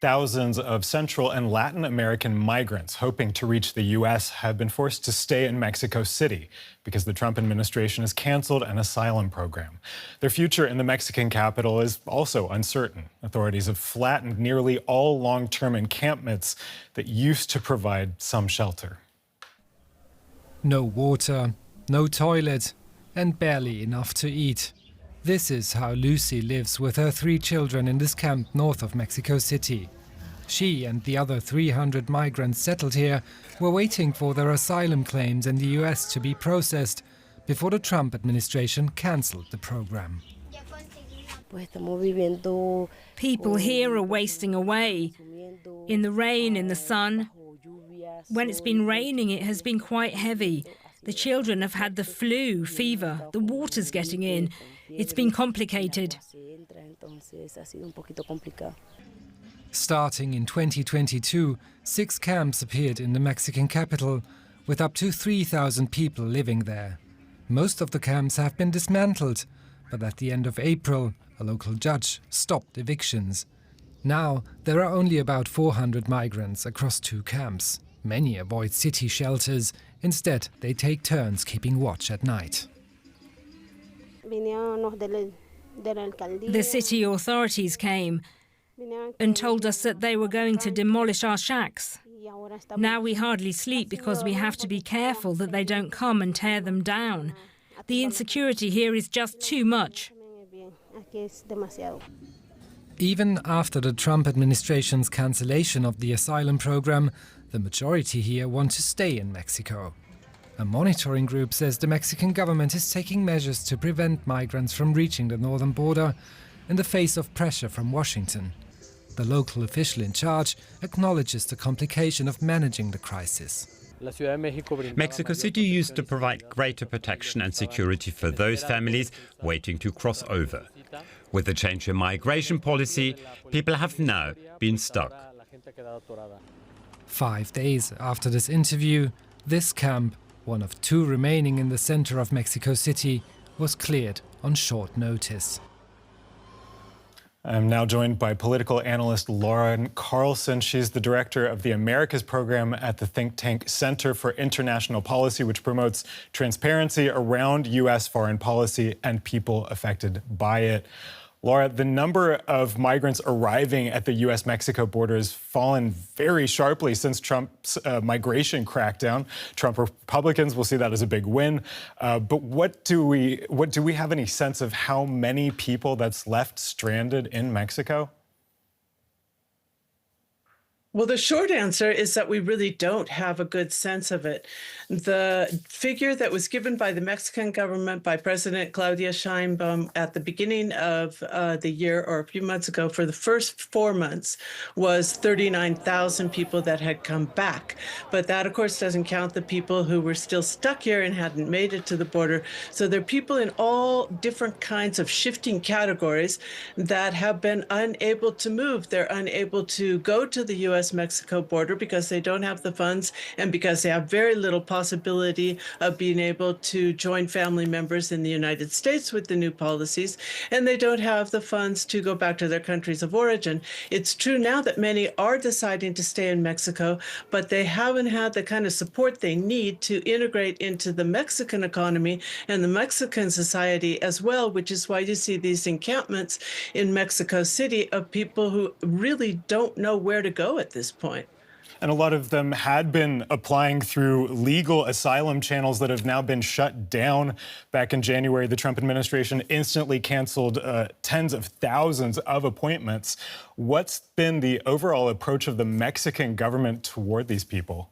Thousands of Central and Latin American migrants hoping to reach the U.S. have been forced to stay in Mexico City because the Trump administration has canceled an asylum program. Their future in the Mexican capital is also uncertain. Authorities have flattened nearly all long-term encampments that used to provide some shelter. No water, no toilet, and barely enough to eat. This is how Lucy lives with her 3 children in this camp north of Mexico City. She and the other 300 migrants settled here were waiting for their asylum claims in the US to be processed before the Trump administration cancelled the program. People here are wasting away, in the rain, in the sun. When it's been raining, it has been quite heavy. The children have had the flu, fever, the water's getting in. It's been complicated. Starting in 2022, 6 camps appeared in the Mexican capital, with up to 3,000 people living there. Most of the camps have been dismantled, but at the end of April, a local judge stopped evictions. Now, there are only about 400 migrants across 2 camps. Many avoid city shelters. Instead, they take turns keeping watch at night. The city authorities came and told us that they were going to demolish our shacks. Now we hardly sleep because we have to be careful that they don't come and tear them down. The insecurity here is just too much. Even after the Trump administration's cancellation of the asylum program, the majority here want to stay in Mexico. A monitoring group says the Mexican government is taking measures to prevent migrants from reaching the northern border in the face of pressure from Washington. The local official in charge acknowledges the complication of managing the crisis. Mexico City used to provide greater protection and security for those families waiting to cross over. With the change in migration policy, people have now been stuck. 5 days after this interview, this camp, one of 2 remaining in the center of Mexico City, was cleared on short notice. I'm now joined by political analyst Lauren Carlsen. She's the director of the Americas program at the think tank Center for International Policy, which promotes transparency around U.S. foreign policy and people affected by it. Laura, the number of migrants arriving at the U.S.-Mexico border has fallen very sharply since Trump's migration crackdown. Trump Republicans will see that as a big win. But what do we have any sense of how many people that's left stranded in Mexico? Well, the short answer is that we really don't have a good sense of it. The figure that was given by the Mexican government, by President Claudia Sheinbaum at the beginning of the year, or a few months ago, for the first 4 months, was 39,000 people that had come back. But that, of course, doesn't count the people who were still stuck here and hadn't made it to the border. So there are people in all different kinds of shifting categories that have been unable to move. They're unable to go to the U.S.-Mexico border because they don't have the funds and because they have very little possibility of being able to join family members in the United States with the new policies, and they don't have the funds to go back to their countries of origin. It's true now that many are deciding to stay in Mexico, but they haven't had the kind of support they need to integrate into the Mexican economy and the Mexican society as well, which is why you see these encampments in Mexico City of people who really don't know where to go at this point. And a lot of them had been applying through legal asylum channels that have now been shut down. Back in January, the Trump administration instantly canceled tens of thousands of appointments. What's been the overall approach of the Mexican government toward these people?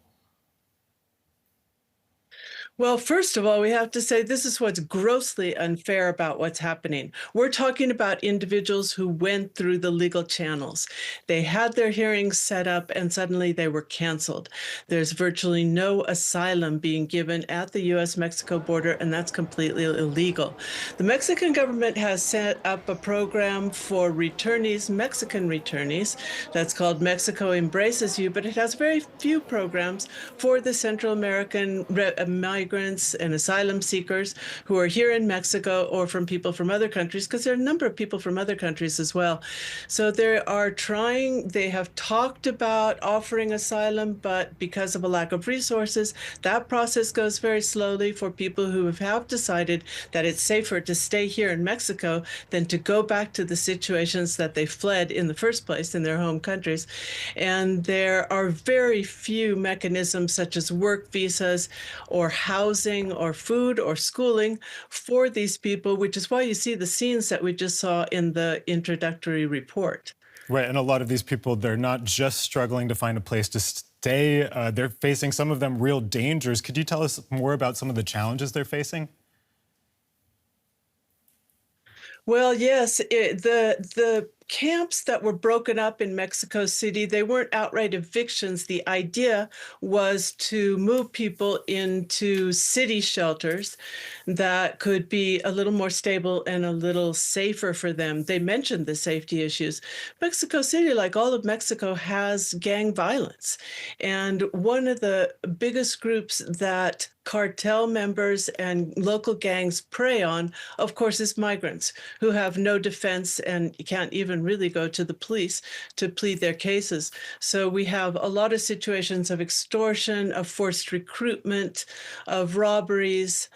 Well, first of all, we have to say this is what's grossly unfair about what's happening. We're talking about individuals who went through the legal channels. They had their hearings set up and suddenly they were canceled. There's virtually no asylum being given at the U.S.-Mexico border, and that's completely illegal. The Mexican government has set up a program for returnees, Mexican returnees, that's called Mexico Embraces You, but it has very few programs for the Central American migrants migrants and asylum seekers who are here in Mexico or from people from other countries, because there are a number of people from other countries as well. So they have talked about offering asylum, but because of a lack of resources, that process goes very slowly for people who have decided that it's safer to stay here in Mexico than to go back to the situations that they fled in the first place in their home countries. And there are very few mechanisms such as work visas or housing or food or schooling for these people, which is why you see the scenes that we just saw in the introductory report. Right, and a lot of these people, they're not just struggling to find a place to stay, they're facing, some of them, real dangers. Could you tell us more about some of the challenges they're facing? Well, yes, the camps that were broken up in Mexico City, they weren't outright evictions. The idea was to move people into city shelters that could be a little more stable and a little safer for them. They mentioned the safety issues. Mexico City, like all of Mexico, has gang violence. And one of the biggest groups that cartel members and local gangs prey on, of course, is migrants who have no defense and can't even really go to the police to plead their cases. So we have a lot of situations of extortion, of forced recruitment, of robberies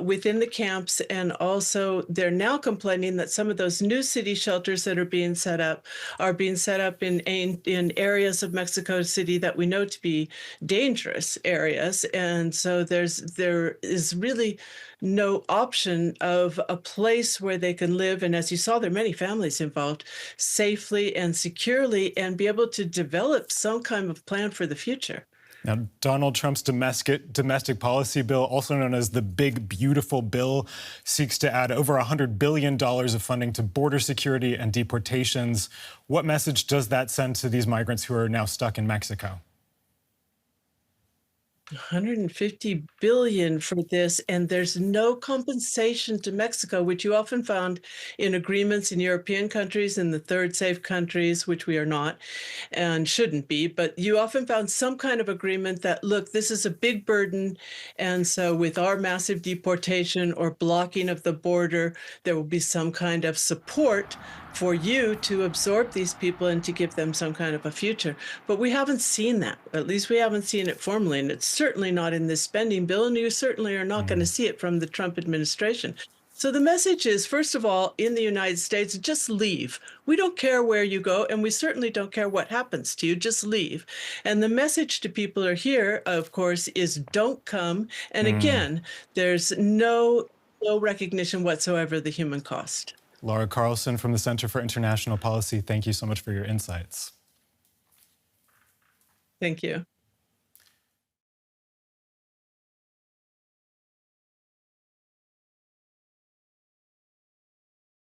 within the camps. And also they're now complaining that some of those new city shelters that are being set up in areas of Mexico City that we know to be dangerous areas. And so there is really no option of a place where they can live. And as you saw, there are many families involved, safely and securely, and be able to develop some kind of plan for the future. Now, Donald Trump's domestic policy bill, also known as the Big Beautiful Bill, seeks to add over $100 billion of funding to border security and deportations. What message does that send to these migrants who are now stuck in Mexico? 150 billion for this, and there's no compensation to Mexico, which you often found in agreements in European countries and the third safe countries, which we are not and shouldn't be. But you often found some kind of agreement that, look, this is a big burden, and so with our massive deportation or blocking of the border, there will be some kind of support for you to absorb these people and to give them some kind of a future. But we haven't seen that. At least we haven't seen it formally, and it's certainly not in this spending bill, and you certainly are not going to see it from the Trump administration. So the message is, first of all, in the United States, just leave. We don't care where you go, and we certainly don't care what happens to you. Just leave. And the message to people who are here, of course, is don't come. And again, there's no recognition whatsoever of the human cost. Laura Carlsen from the Center for International Policy, thank you so much for your insights. Thank you.